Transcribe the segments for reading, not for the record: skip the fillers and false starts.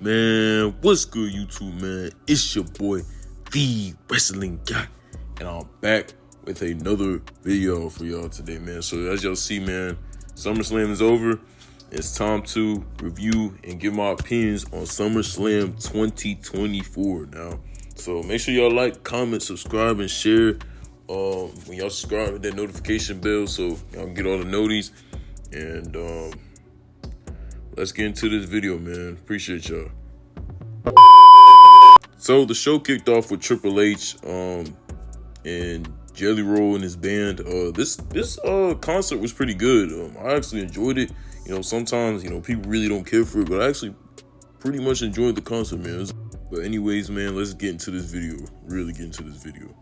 Man, what's good, YouTube, man? It's your boy, the Wrestling Guy, and I'm back with another video for y'all today, man. So as y'all see, man, Summerslam is over. It's time to review and give my opinions on SummerSlam 2024 now. So make sure y'all like, comment, subscribe, and share. When y'all subscribe, hit that notification bell so y'all can get all the noties. And let's get into this video, man. Appreciate y'all. So the show kicked off with Triple H and Jelly Roll and his band. This concert was pretty good. I actually enjoyed it. You know, sometimes, you know, people really don't care for it, but I actually pretty much enjoyed the concert, man. But anyways, man, let's get into this video. Really get into this video.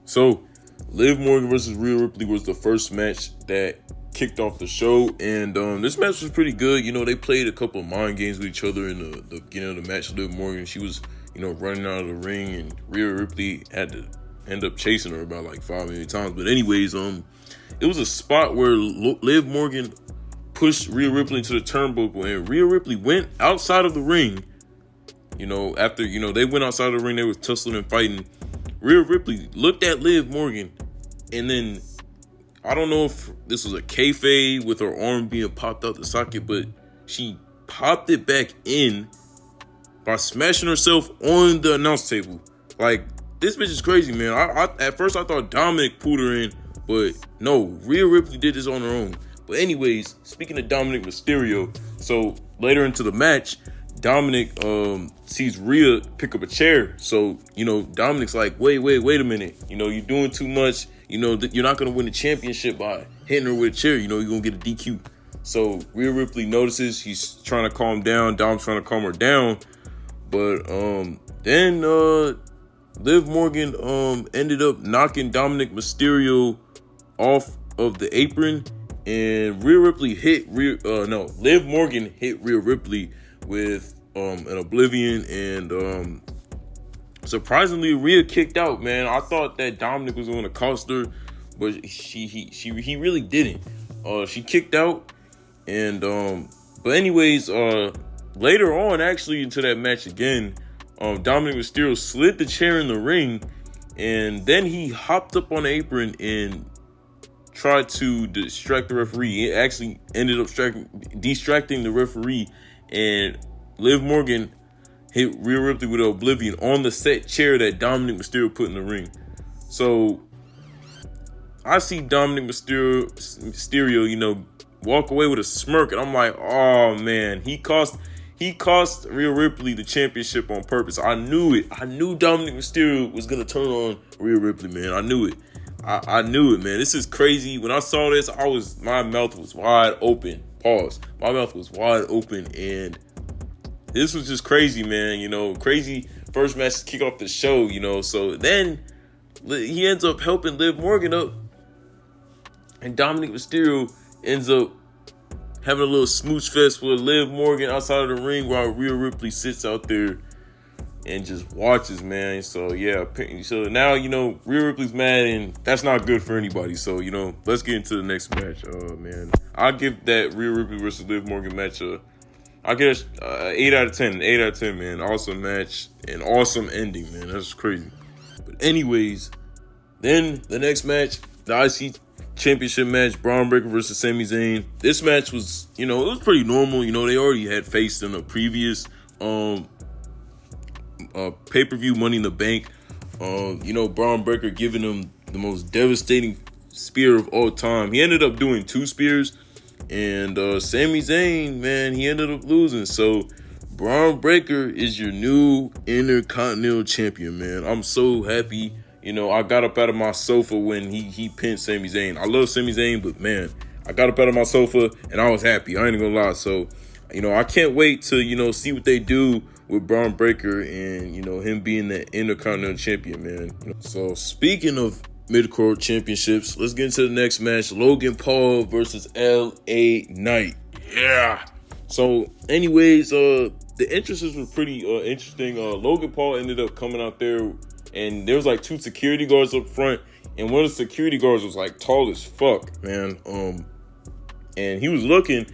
So, Liv Morgan versus Rhea Ripley was the first match that kicked off the show, and this match was pretty good. You know, they played a couple of mind games with each other in the beginning of the match. Liv Morgan, she was, you know, running out of the ring, and Rhea Ripley had to end up chasing her about like 5 million times. But anyways, it was a spot where Liv Morgan pushed Rhea Ripley into the turnbuckle, and Rhea Ripley went outside of the ring. You know, after, you know, they went outside of the ring, they were tussling and fighting. Rhea Ripley looked at Liv Morgan, and then I don't know if this was a kayfabe with her arm being popped out the socket, but she popped it back in by smashing herself on the announce table. Like, this bitch is crazy, man. I at first I thought Dominic pulled her in, but no, Rhea Ripley did this on her own. But anyways, speaking of Dominic Mysterio, so later into the match, Dominic sees Rhea pick up a chair. So, you know, Dominic's like, wait a minute. You know, you're doing too much. You know, you're not going to win the championship by hitting her with a chair. You know, you're going to get a DQ. So Rhea Ripley notices. He's trying to calm down. Dom's trying to calm her down. But then Liv Morgan ended up knocking Dominic Mysterio off of the apron. And Rhea Ripley Liv Morgan hit Rhea Ripley with an Oblivion, and surprisingly Rhea kicked out, man. I thought that Dominic was going to cost her, but he really didn't. She kicked out, and but anyways, later on, actually into that match again, Dominic Mysterio slid the chair in the ring, and then he hopped up on the apron and tried to distract the referee. It actually ended up distracting the referee, and Liv Morgan hit Rhea Ripley with an Oblivion on the set chair that Dominic Mysterio in the ring. So I see Dominic Mysterio, you know, walk away with a smirk, and I'm like, oh man, he cost Rhea Ripley the championship on purpose. I knew it. I knew Dominic Mysterio was gonna turn on Rhea Ripley, man. I knew it. I knew it, man. This is crazy. When I saw this, my mouth was wide open. Pause. My mouth was wide open, and this was just crazy, man. You know, crazy first match to kick off the show, you know. So then he ends up helping Liv Morgan up, and Dominic Mysterio ends up having a little smooch fest with Liv Morgan outside of the ring while Rhea Ripley sits out there and just watches, man. So yeah, so now, you know, Rhea Ripley's mad, and that's not good for anybody. So, you know, let's get into the next match. Man, I'll give that Rhea Ripley versus Liv Morgan match I'll get an 8 out of 10. 8 out of 10, man. Awesome match and awesome ending, man. That's crazy. But anyways, then the next match, the IC Championship match, Braun Breaker versus Sami Zayn. This match was, you know, it was pretty normal. You know, they already had faced in a previous pay-per-view Money in the Bank. You know, Braun Breaker giving him the most devastating spear of all time. He ended up doing 2 spears, and Sami Zayn, man, he ended up losing. So Braun Breaker is your new Intercontinental Champion, man. I'm so happy. You know, I got up out of my sofa when he pinned Sami Zayn. I love Sami Zayn, but man, I got up out of my sofa and I was happy. I ain't gonna lie. So, you know, I can't wait to, you know, see what they do with Braun Breaker and, you know, him being the Intercontinental Champion, man. So speaking of mid-card championships, let's get into the next match. Logan Paul versus LA Knight. Yeah. So anyways, the entrances were pretty interesting. Logan Paul ended up coming out there, and there was like 2 security guards up front, and one of the security guards was like tall as fuck, man. And he was looking,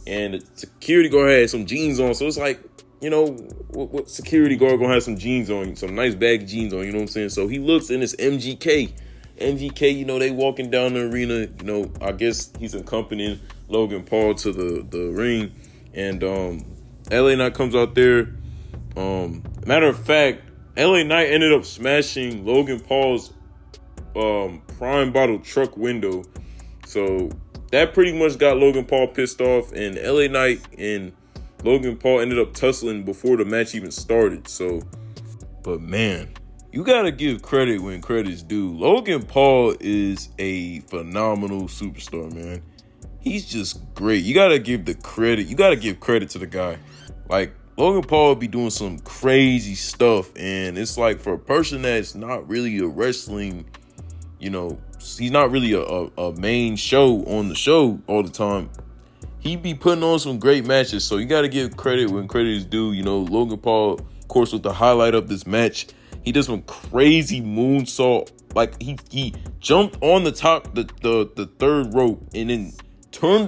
and the security guard had some jeans on. So it's like, you know, what security guard gonna have some jeans on, some nice baggy jeans on, you know what I'm saying? So he looks in his MGK. MGK, you know, they walking down the arena, you know, I guess he's accompanying Logan Paul to the ring. And LA Knight comes out there. Matter of fact, LA Knight ended up smashing Logan Paul's prime bottle truck window. So that pretty much got Logan Paul pissed off, and LA Knight and Logan Paul ended up tussling before the match even started. So, but man, you gotta give credit when credit's due. Logan Paul is a phenomenal superstar, man. He's just great. You gotta give the credit. You gotta give credit to the guy. Like, Logan Paul be doing some crazy stuff, and it's like, for a person that's not really a wrestling, you know, he's not really a main show on the show all the time, he be putting on some great matches. So you got to give credit when credit is due. You know, Logan Paul, of course, was the highlight of this match. He did some crazy moonsault. Like, he jumped on the top, the third rope, and then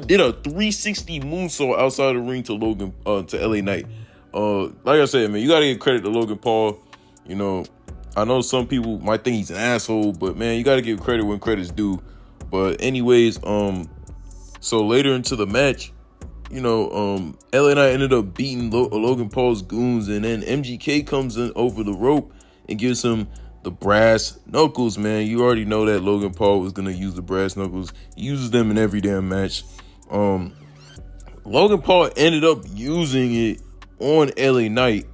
did a 360 moonsault outside the ring to LA Knight. Like I said, man, you got to give credit to Logan Paul. You know, I know some people might think he's an asshole, but man, you got to give credit when credit's due. But anyways, so later into the match, you know, LA Knight ended up beating Logan Paul's goons, and then MGK comes in over the rope and gives him the brass knuckles, man. You already know that Logan Paul was going to use the brass knuckles. He uses them in every damn match. Logan Paul ended up using it on LA Knight.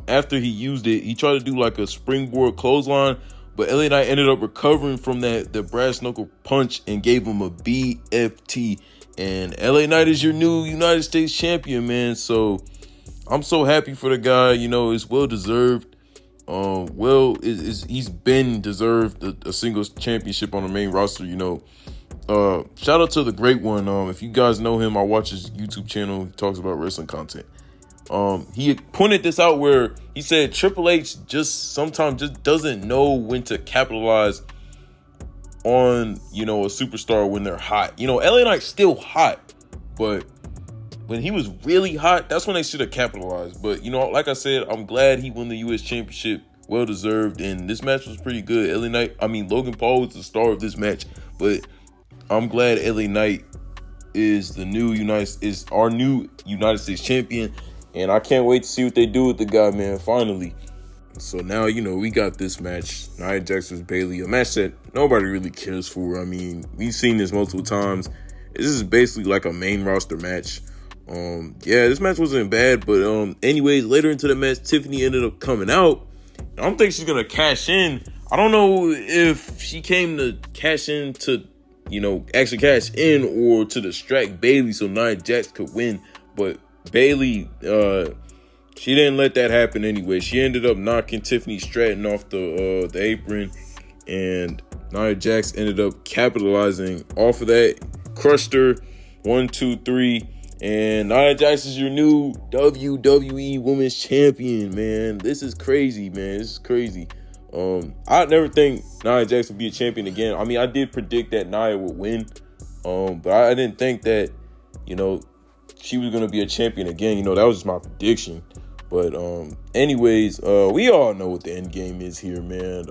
After he used it, he tried to do like a springboard clothesline, but LA Knight ended up recovering from the brass knuckle punch and gave him a BFT. And LA Knight is your new United States champion, man. So I'm so happy for the guy. You know, it's well deserved. He's been deserved a singles championship on the main roster. You know, shout out to the great one. If you guys know him, I watch his YouTube channel. He talks about wrestling content. He pointed this out where he said Triple H sometimes doesn't know when to capitalize on, you know, a superstar when they're hot. You know, LA Knight's still hot, but when he was really hot, that's when they should have capitalized. But, you know, like I said, I'm glad he won the U.S. Championship. Well deserved. And this match was pretty good. Logan Paul was the star of this match, but I'm glad LA Knight is our new United States champion. And I can't wait to see what they do with the guy, man, finally. So now, you know, we got this match, Nia Jax vs. Bayley, a match that nobody really cares for. I mean, we've seen this multiple times. This is basically like a main roster match. Yeah, this match wasn't bad, but anyways, later into the match, Tiffany ended up coming out. I don't think she's gonna cash in. I don't know if she came to cash in to, you know, actually cash in, or to distract Bayley so Nia Jax could win. But Bayley, she didn't let that happen anyway. She ended up knocking Tiffany Stratton off the apron, and Nia Jax ended up capitalizing off of that, crushed her, 1, 2, 3, and Nia Jax is your new WWE Women's Champion, man. This is crazy, man. This is crazy. I'd never think Nia Jax would be a champion again. I mean, I did predict that Nia would win, but I didn't think that, you know, she was going to be a champion again. You know, that was just my prediction. But anyways, we all know what the end game is here, man.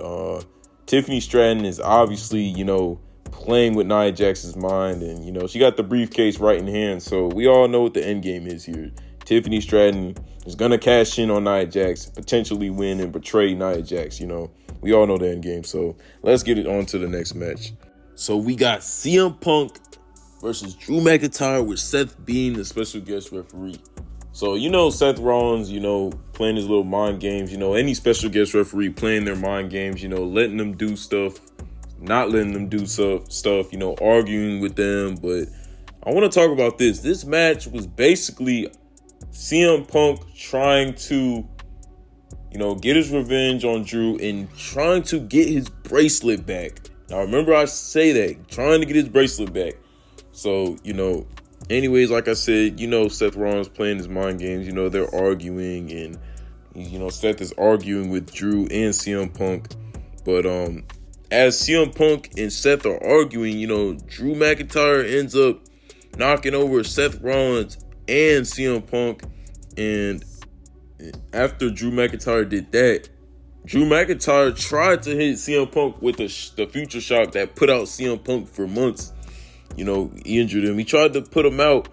Tiffany Stratton is obviously, you know, playing with Nia Jax's mind, and, you know, she got the briefcase right in hand. So we all know what the end game is here. Tiffany Stratton is going to cash in on Nia Jax, potentially win and betray Nia Jax. You know, we all know the end game. So let's get it on to the next match. So we got CM Punk versus Drew McIntyre, with Seth being the special guest referee. So, you know, Seth Rollins, you know, playing his little mind games. You know, any special guest referee playing their mind games, you know, letting them do stuff, not letting them do stuff, you know, arguing with them. But I want to talk about this. This match was basically CM Punk trying to, you know, get his revenge on Drew and trying to get his bracelet back. Now, remember I say that, trying to get his bracelet back. So, you know, anyways, like I said, you know, Seth Rollins playing his mind games. You know, they're arguing, and, you know, Seth is arguing with Drew and CM Punk. But as CM Punk and Seth are arguing, you know, Drew McIntyre ends up knocking over Seth Rollins and CM Punk. And after Drew McIntyre did that, Drew McIntyre tried to hit CM Punk with the Future Shock that put out CM Punk for months. You know, he injured him. He tried to put him out,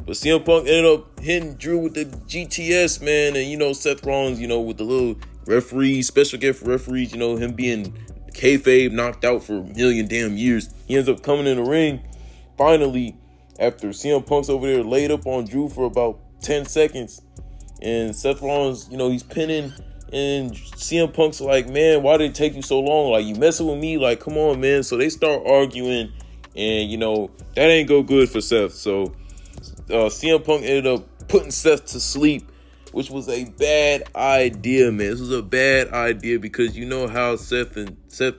but CM Punk ended up hitting Drew with the GTS, man. And, you know, Seth Rollins, you know, with the little referee, special gift referees, you know, him being kayfabe knocked out for a million damn years. He ends up coming in the ring, finally, after CM Punk's over there laid up on Drew for about 10 seconds. And Seth Rollins, you know, he's pinning. And CM Punk's like, man, why did it take you so long? Like, you messing with me? Like, come on, man. So they start arguing. And, you know, that ain't go good for Seth. So CM Punk ended up putting Seth to sleep, which was a bad idea, man. This was a bad idea because you know how Seth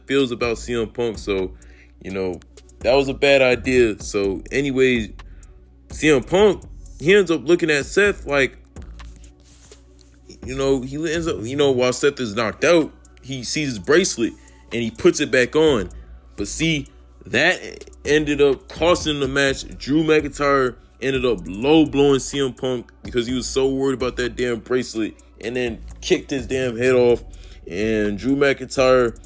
feels about CM Punk. So, you know, that was a bad idea. So, anyways, CM Punk, he ends up looking at Seth like, you know, he ends up, you know, while Seth is knocked out, he sees his bracelet and he puts it back on. But see, that ended up costing the match. Drew McIntyre ended up low blowing CM Punk because he was so worried about that damn bracelet, and then kicked his damn head off. And Drew McIntyre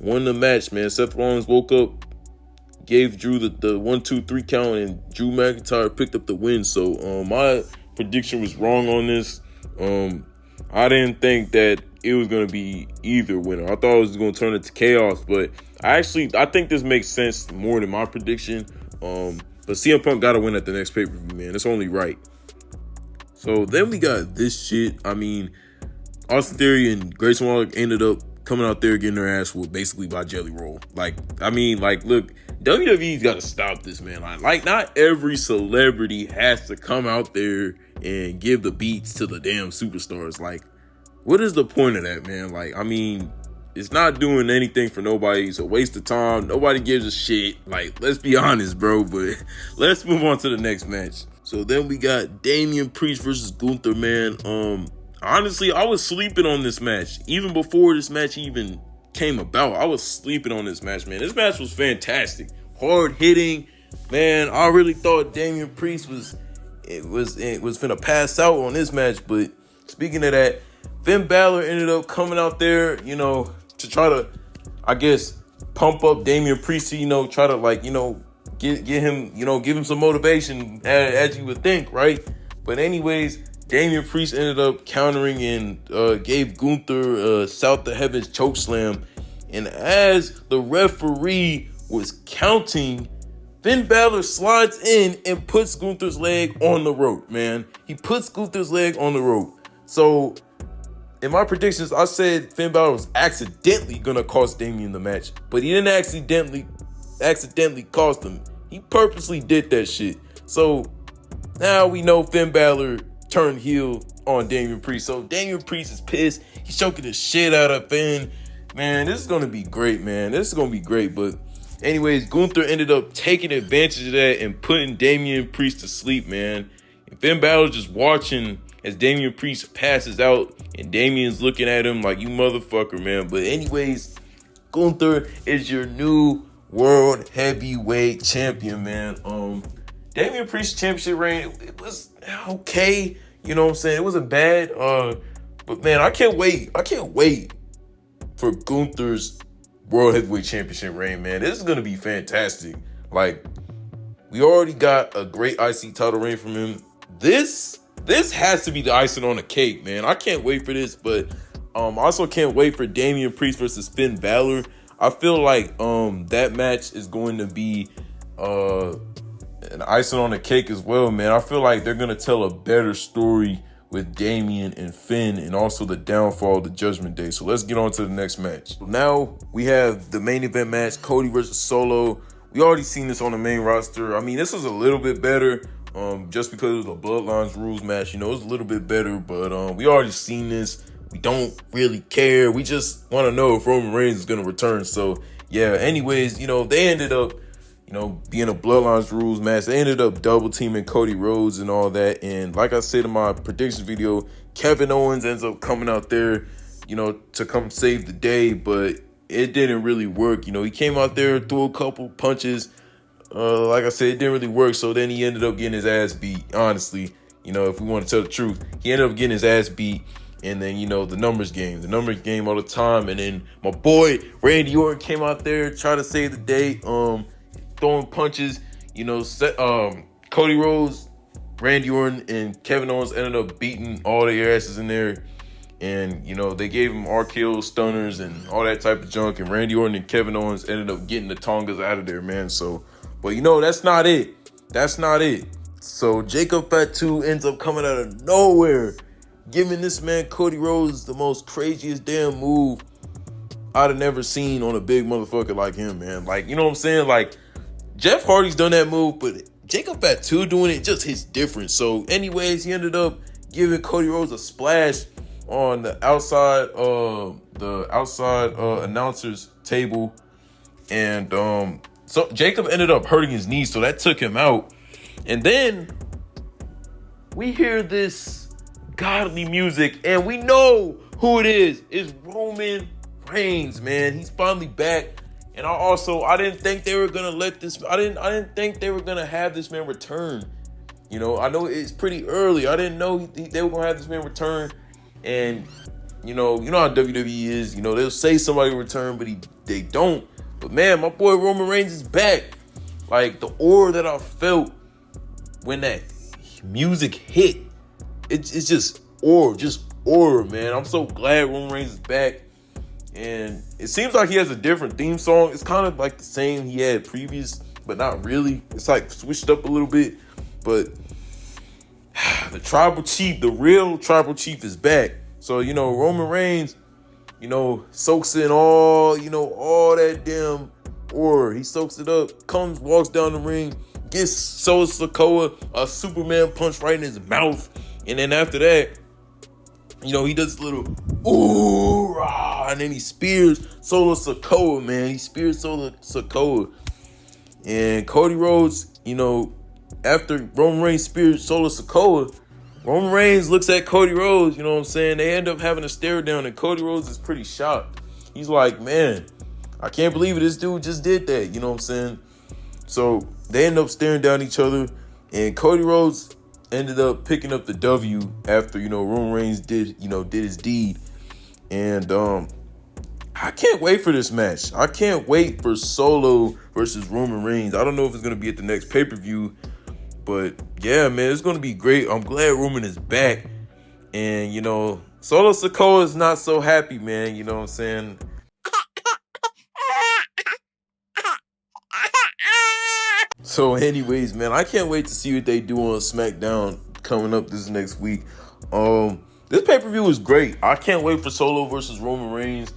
won the match, man. Seth Rollins woke up, gave Drew the 1, 2, 3 count, and Drew McIntyre picked up the win. So my prediction was wrong on this. I didn't think that it was going to be either winner. I thought it was going to turn into chaos, but I think this makes sense more than my prediction. But CM Punk got to win at the next pay-per-view, man. It's only right. So then we got this shit. I mean, Austin Theory and Grayson Waller ended up coming out there getting their ass whooped basically by Jelly Roll. Like, I mean, like, look, WWE's got to stop this, man. Like, not every celebrity has to come out there and give the beats to the damn superstars. Like, what is the point of that, man? Like, I mean, it's not doing anything for nobody. It's a waste of time. Nobody gives a shit. Like, let's be honest, bro. But let's move on to the next match. So then we got Damian Priest versus Gunther, man. Honestly, I was sleeping on this match. Even before this match even came about, I was sleeping on this match, man. This match was fantastic. Hard hitting. Man, I really thought Damian Priest was finna pass out on this match. But speaking of that, Finn Balor ended up coming out there, you know, to try to, I guess, pump up Damian Priest, you know, try to, like, you know, get him, you know, give him some motivation, as you would think, right? But anyways, Damian Priest ended up countering and gave Gunther South to Heaven's chokeslam. And as the referee was counting, Finn Balor slides in and puts Gunther's leg on the rope, man. He puts Gunther's leg on the rope. So, in my predictions, I said Finn Balor was accidentally gonna cost Damian the match, but he didn't accidentally cost him. He purposely did that shit. So now we know Finn Balor turned heel on Damian Priest. So Damian Priest is pissed. He's choking the shit out of Finn. Man, this is gonna be great, man. This is gonna be great. But anyways, Gunther ended up taking advantage of that and putting Damian Priest to sleep, man. And Finn Balor just watching as Damian Priest passes out, and Damian's looking at him like, you motherfucker, man. But anyways, Gunther is your new world heavyweight champion, man. Damian Priest's championship reign, it was okay. You know what I'm saying? It wasn't bad. But man, I can't wait. I can't wait for Gunther's world heavyweight championship reign, man. This is gonna be fantastic. Like, we already got a great IC title reign from him. This has to be the icing on the cake, man. I can't wait for this, but I also can't wait for Damian Priest versus Finn Balor. I feel like that match is going to be an icing on the cake as well, man. I feel like they're going to tell a better story with Damian and Finn, and also the downfall of the Judgment Day. So let's get on to the next match. Now we have the main event match, Cody versus Solo. We already seen this on the main roster. I mean, this was a little bit better. Just because it was a Bloodlines rules match, you know, it was a little bit better, but we already seen this. We don't really care. We just want to know if Roman Reigns is going to return. So, yeah, anyways, you know, they ended up, you know, being a Bloodlines rules match. They ended up double teaming Cody Rhodes and all that. And like I said in my predictions video, Kevin Owens ends up coming out there, you know, to come save the day, but it didn't really work. You know, he came out there, threw a couple punches. Like I said, it didn't really work. So then he ended up getting his ass beat, honestly. You know, if we want to tell the truth, he ended up getting his ass beat. And then, you know, the numbers game all the time. And then my boy Randy Orton came out there, trying to save the day, throwing punches. You know, Cody Rhodes, Randy Orton, and Kevin Owens ended up beating all their asses in there. And, you know, they gave him RKO stunners and all that type of junk. And Randy Orton and Kevin Owens ended up getting the Tongas out of there, man. So, but, you know, that's not it. That's not it. So Jacob Fatu ends up coming out of nowhere, giving this man Cody Rhodes the most craziest damn move I'd have never seen on a big motherfucker like him, man. Like, you know what I'm saying? Like, Jeff Hardy's done that move, but Jacob Fatu doing it just hits different. So, anyways, he ended up giving Cody Rhodes a splash on the outside announcer's table, and so Jacob ended up hurting his knee, so that took him out. And then we hear this godly music, and we know who it is. It's Roman Reigns, man. He's finally back. And I didn't think they were gonna I didn't think they were gonna have this man return. You know, I know it's pretty early. I didn't know they were gonna have this man return. And you know how WWE is. You know, they'll say somebody will return, but they don't. But man, my boy Roman Reigns is back. Like, the aura that I felt when that music hit, it's just aura, man. I'm so glad Roman Reigns is back. And it seems like he has a different theme song. It's kind of like the same he had previous, but not really. It's like switched up a little bit. But the tribal chief, the real tribal chief, is back. So, you know, Roman Reigns, you know, soaks in all that damn aura. He soaks it up, walks down the ring, gets Solo Sikoa a Superman punch right in his mouth. And then after that, you know, he does a little ooh rah, and then he spears Solo Sikoa, man. He spears Solo Sikoa. And Cody Rhodes, you know, after Roman Reigns spears Solo Sikoa, Roman Reigns looks at Cody Rhodes, you know what I'm saying? They end up having a stare down, and Cody Rhodes is pretty shocked. He's like, man, I can't believe it. This dude just did that, you know what I'm saying? So they end up staring down each other, and Cody Rhodes ended up picking up the W after, you know, Roman Reigns did his deed. And I can't wait for this match. I can't wait for Solo versus Roman Reigns. I don't know if it's going to be at the next pay-per-view, but yeah, man, it's going to be great. I'm glad Roman is back. And, you know, Solo Sikoa is not so happy, man. You know what I'm saying? So anyways, man, I can't wait to see what they do on SmackDown coming up this next week. This pay-per-view was great. I can't wait for Solo versus Roman Reigns.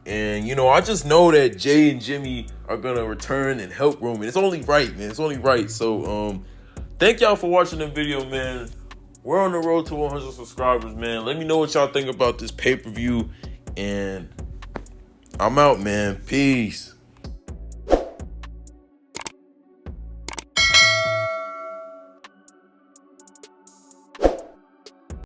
And, you know, I just know that Jay and Jimmy are going to return and help Roman. It's only right, man. It's only right. So, thank y'all for watching the video, man. We're on the road to 100 subscribers, man. Let me know what y'all think about this pay-per-view. And I'm out, man. Peace.